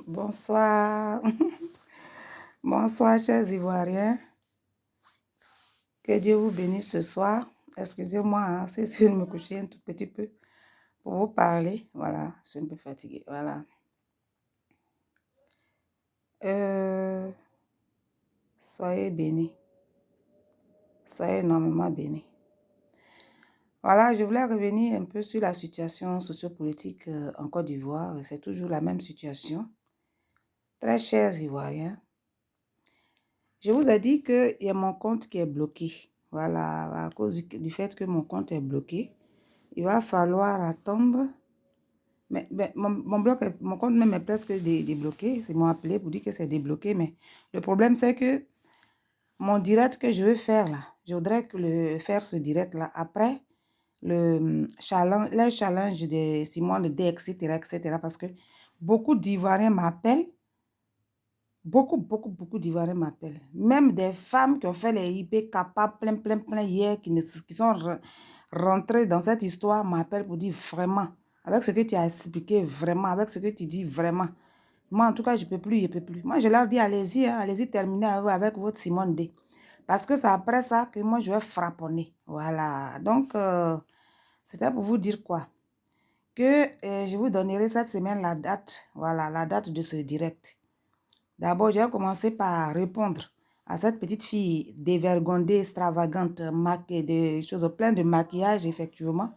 Bonsoir. Bonsoir, chers Ivoiriens. Que Dieu vous bénisse ce soir. Excusez-moi, hein, si je me coucher un tout petit peu pour vous parler. Voilà, je suis un peu fatiguée. Voilà. Soyez bénis. Soyez énormément bénis. Voilà, je voulais revenir un peu sur la situation sociopolitique en Côte d'Ivoire. C'est toujours la même situation. Très chers Ivoiriens, je vous ai dit qu'il y a mon compte qui est bloqué. Voilà, à cause du fait que mon compte est bloqué, il va falloir attendre. Mais mon compte même est presque débloqué. Ils m'ont appelé pour dire que c'est débloqué. Mais le problème, c'est que mon direct que je veux faire là, je voudrais faire ce direct là après le challenge de Simone D, etc., etc. Parce que beaucoup d'Ivoiriens m'appellent. Beaucoup d'Ivoiriens m'appellent. Même des femmes qui ont fait les IP capables plein hier, qui sont rentrées dans cette histoire, m'appellent pour dire vraiment, avec ce que tu as expliqué, vraiment, avec ce que tu dis, vraiment. Moi, en tout cas, je ne peux plus, je ne peux plus. Moi, je leur dis, allez-y, hein, allez-y, terminez avec votre Simone D. Parce que c'est après ça que moi, je vais frapponner. Voilà. Donc, c'était pour vous dire quoi? Que je vous donnerai cette semaine la date, voilà, la date de ce direct. D'abord, je vais commencer par répondre à cette petite fille dévergondée, extravagante, de choses, plein de maquillage, effectivement.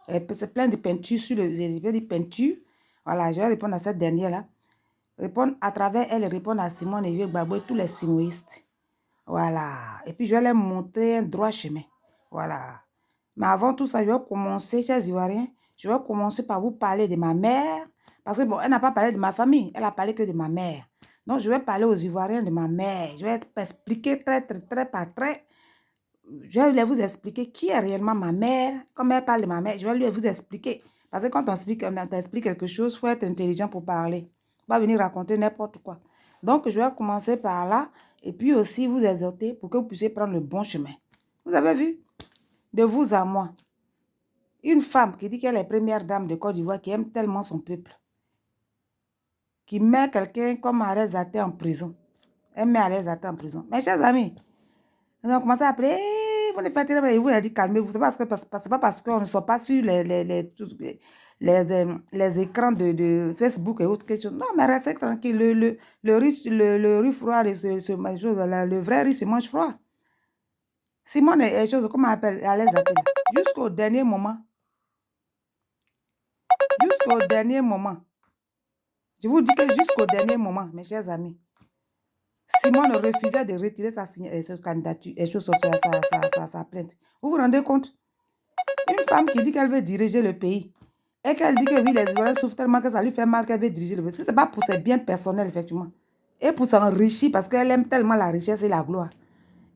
C'est plein de peinture sur le... Je vais dire peinture. Voilà, je vais répondre à cette dernière-là. Répondre à travers elle, répondre à Simone et Gbagbo et tous les simoïstes. Voilà. Et puis, je vais leur montrer un droit chemin. Voilà. Mais avant tout ça, je vais commencer, chers Ivoiriens, je vais commencer par vous parler de ma mère. Parce que, bon, elle n'a pas parlé de ma famille. Elle a parlé que de ma mère. Donc, je vais parler aux Ivoiriens de ma mère. Je vais expliquer très par très. Je vais vous expliquer qui est réellement ma mère. Comme elle parle de ma mère, je vais vous expliquer. Parce que quand on t'explique quelque chose, il faut être intelligent pour parler. Pas venir raconter n'importe quoi. Donc, je vais commencer par là. Et puis aussi, vous exhorter pour que vous puissiez prendre le bon chemin. Vous avez vu? De vous à moi. Une femme qui dit qu'elle est première dame de Côte d'Ivoire, qui aime tellement son peuple, qui met quelqu'un comme Arès Zaté en prison. Elle met Arès Zaté en prison. Mes chers amis, ils ont commencé à appeler, vous les faites, et vous avez dit calmez-vous. C'est pas parce qu'on ne sort pas sur les écrans de Facebook et autres questions. Non, mais restez tranquille. Le riz froid, le vrai riz se mange froid. Simone est chose, comment on appelle, Arès Zaté, jusqu'au dernier moment. Jusqu'au dernier moment. Je vous dis que jusqu'au dernier moment, mes chers amis, Simone refusait de retirer sa candidature et sa plainte. Vous vous rendez compte? Une femme qui dit qu'elle veut diriger le pays et qu'elle dit que oui, les Ivoiriens souffrent tellement que ça lui fait mal qu'elle veut diriger le pays. Ce n'est pas pour ses biens personnels, effectivement. Et pour s'enrichir parce qu'elle aime tellement la richesse et la gloire.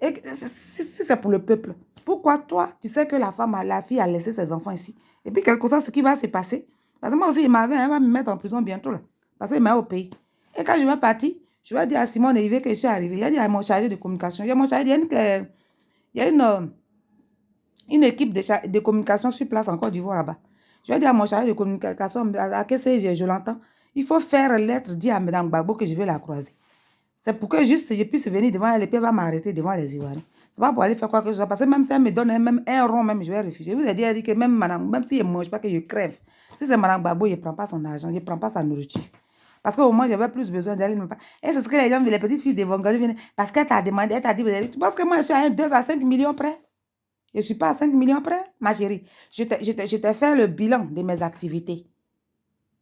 Et si c'est pour le peuple, pourquoi toi, tu sais que la fille a laissé ses enfants ici? Et puis, quelque chose, ce qui va se passer. Parce que moi aussi, elle va me mettre en prison bientôt, là. Parce qu'elle m'a au pays. Et quand je vais partir, je vais dire à Simone et Yves que je suis arrivée. Il a dit à mon chargé de communication. Il y a mon chargé, il y a une équipe de communication sur place en Côte d'Ivoire là-bas. Je vais dire à mon chargé de communication, à quest je l'entends. Il faut faire lettre, dire à Mme Gbagbo que je vais la croiser. C'est pour que juste je puisse venir devant elle et puis elle va m'arrêter devant les Ivoiriens. C'est pas pour aller faire quoi que ce soit. Parce que même si elle me donne même un rond, même je vais refuser. Je vous ai dit, elle dit que même si elle ne mange pas, que je crève. Si c'est Mme Gbagbo, je ne prends pas son argent, je ne prends pas sa nourriture. Parce qu'au moins, j'avais plus besoin d'elle. Et c'est ce que les gens, les petites filles d'Evangélie viennent. Parce qu'elle t'a demandé, elle t'a dit, tu penses que moi, je suis à 2 à 5 millions près? Je ne suis pas à 5 millions près, ma chérie. Je t'ai fait le bilan de mes activités.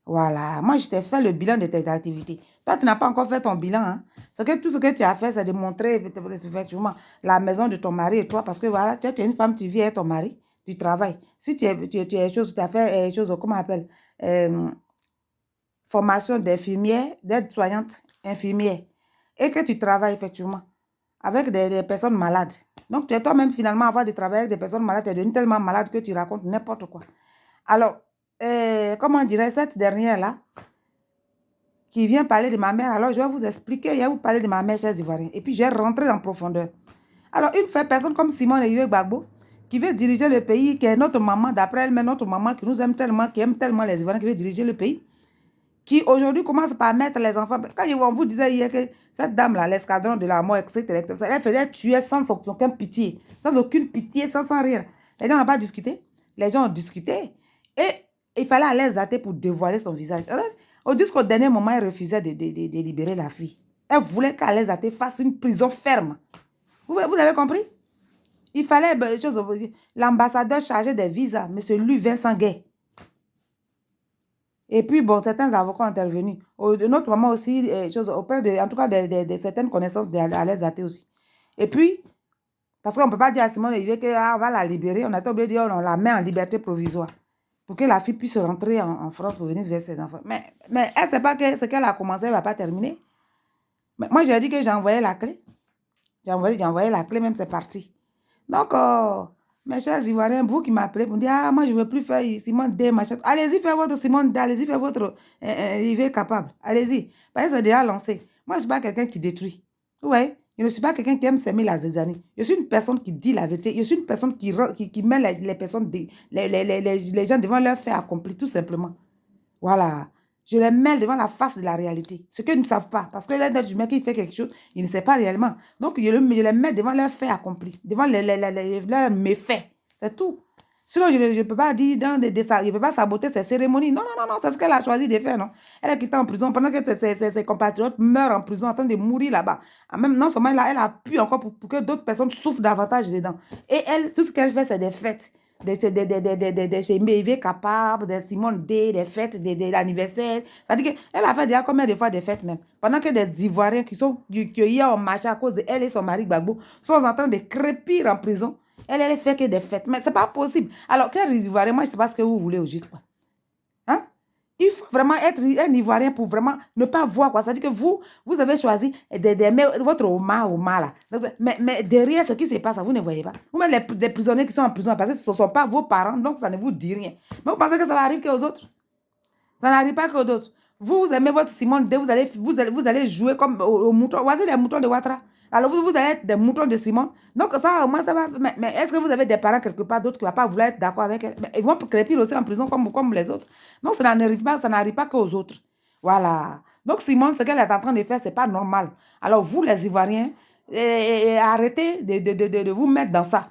Voilà, moi, je t'ai fait le bilan de tes activités. Toi, tu n'as pas encore fait ton bilan. Hein? Tout ce que tu as fait, c'est de montrer effectivement la maison de ton mari et toi. Parce que voilà, tu es une femme, tu vis avec ton mari, tu travailles. Si tu as fait des choses, comment on appelle, formation d'infirmière, d'aide-soignante infirmière. Et que tu travailles effectivement avec des personnes malades. Donc, tu es toi-même finalement avoir de travailler avec des personnes malades. Tu es devenu tellement malade que tu racontes n'importe quoi. Alors, comment dirais cette dernière-là, qui vient parler de ma mère, alors je vais vous expliquer, je vais vous parler de ma mère, chers Ivoiriens. Et puis, je vais rentrer en profondeur. Alors, une personne comme Simone Eyo Gbagbo, qui veut diriger le pays, qui est notre maman, d'après elle-même, notre maman qui nous aime tellement, qui aime tellement les Ivoiriens, qui veut diriger le pays, qui aujourd'hui commence par mettre les enfants. Quand on vous disait hier que cette dame-là, l'escadron de la mort, etc., elle faisait tuer sans aucune pitié, sans rien. Les gens n'ont pas discuté. Les gens ont discuté. Et il fallait aller zater pour dévoiler son visage. Jusqu'au dernier moment, elle refusait de libérer la fille. Elle voulait qu'Alain Zaté fasse une prison ferme. Vous avez compris? Il fallait, l'ambassadeur chargé des visas, M. Louis Vincent Gay. Et puis, bon, certains avocats ont intervenu. De notre moment aussi, auprès de, en tout cas, de certaines connaissances d'Alain Zaté aussi. Et puis, parce qu'on ne peut pas dire à Simone Veil qu'on va la libérer, on a été obligé de dire on la met en liberté provisoire pour que la fille puisse rentrer en France pour venir vers ses enfants. Mais elle ne sait pas que ce qu'elle a commencé, elle ne va pas terminer. Mais moi, j'ai dit que j'ai envoyé la clé. J'ai envoyé la clé, même c'est parti. Donc, mes chers Ivoiriens, vous qui m'appelez pour me dire, ah, moi, je ne veux plus faire Simone D, machin. Allez-y, faire votre Simone D, allez-y, faire votre IV capable. Allez-y. Parce que c'est déjà lancé. Moi, je ne suis pas quelqu'un qui détruit. Vous voyez? Je ne suis pas quelqu'un qui aime s'aimer la zézanie. Je suis une personne qui dit la vérité. Je suis une personne qui met les personnes, les gens devant leur fait accompli, tout simplement. Voilà. Je les mets devant la face de la réalité. Ce qu'ils ne savent pas. Parce que l'être humain qui fait quelque chose, il ne sait pas réellement. Donc, je les mets devant leurs faits accomplis. Devant leurs méfaits. C'est tout. Sinon, je ne peux pas dire, je ne peux pas saboter ces cérémonies. Non, non, non, non. C'est ce qu'elle a choisi de faire, non? Elle est quittée en prison pendant que ses compatriotes meurent en prison en train de mourir là-bas. Même non seulement là, elle appuie encore pour que d'autres personnes souffrent davantage dedans. Et elle, tout ce qu'elle fait, c'est des fêtes. Chez MBV capable, des Simone D, des fêtes, des anniversaires. Ça dit qu'elle a fait déjà combien de fois des fêtes même. Pendant que des Ivoiriens qui hier ont marché à cause d'elle et son mari Gbagbo sont en train de crépir en prison. Elle fait que des fêtes. Mais c'est pas possible. Alors, quel Ivoirien, moi je ne sais pas ce que vous voulez au juste. Hein? Il faut vraiment être un Ivoirien pour vraiment ne pas voir quoi. C'est-à-dire que vous avez choisi d'aimer votre Omar là. Mais derrière ce qui se passe, vous ne voyez pas. Vous même les prisonniers qui sont en prison, parce que ce ne sont pas vos parents, donc ça ne vous dit rien. Mais vous pensez que ça va arriver qu'aux autres? Ça n'arrive pas qu'aux autres. Vous aimez votre Simone D, vous allez jouer comme au mouton. Voici les moutons de Ouattara. Alors vous allez être des moutons de Simone. Donc ça, au moins, ça va. Mais est-ce que vous avez des parents quelque part d'autres qui ne vont pas vouloir être d'accord avec elle? Mais ils vont crépir aussi en prison comme les autres. Donc ça n'arrive pas qu'aux autres. Voilà. Donc Simone, ce qu'elle est en train de faire, ce n'est pas normal. Alors vous, les Ivoiriens, arrêtez de vous mettre dans ça.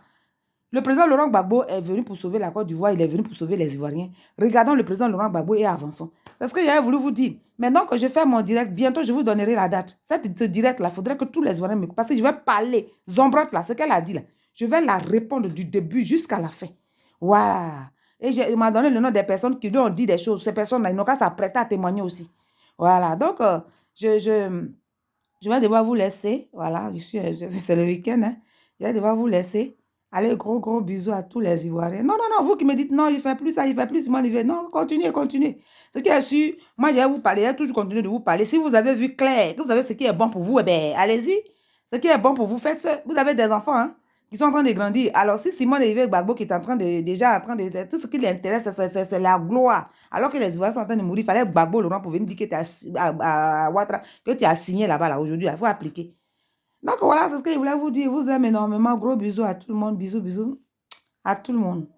Le président Laurent Gbagbo est venu pour sauver la Côte d'Ivoire, il est venu pour sauver les Ivoiriens. Regardons le président Laurent Gbagbo et avançons. C'est ce que j'avais voulu vous dire. Maintenant que je fais mon direct, bientôt je vous donnerai la date. Ce direct-là, il faudrait que tous les Ivoiriens me... Parce que je vais parler, Zombrotte là, ce qu'elle a dit là. Je vais la répondre du début jusqu'à la fin. Voilà. Et il m'a donné le nom des personnes qui lui ont dit des choses. Ces personnes-là, ils n'ont qu'à s'apprêter à témoigner aussi. Voilà. Donc, je vais devoir vous laisser. Voilà. C'est le week-end. Hein. Je vais devoir vous laisser. Allez, gros bisous à tous les Ivoiriens. Non, non, non, vous qui me dites non, il fait plus ça, il fait plus mon niveau. Non, continuez. Ce qui est sûr, moi, je vais vous parler, je vais toujours continuer de vous parler. Si vous avez vu clair, que vous savez ce qui est bon pour vous, eh bien, allez-y. Ce qui est bon pour vous, faites ça. Vous avez des enfants, hein, qui sont en train de grandir. Alors, si Simone Gbagbo qui est déjà en train de... Tout ce qui l'intéresse, c'est la gloire. Alors que les Ivoiriens sont en train de mourir, il fallait Gbagbo, Laurent, pour venir dire que tu as, Ouattara, que tu as signé là-bas, là, aujourd'hui. Il faut appliquer. Donc voilà, c'est ce que je voulais vous dire. Je vous aime énormément. Gros bisous à tout le monde. Bisous à tout le monde.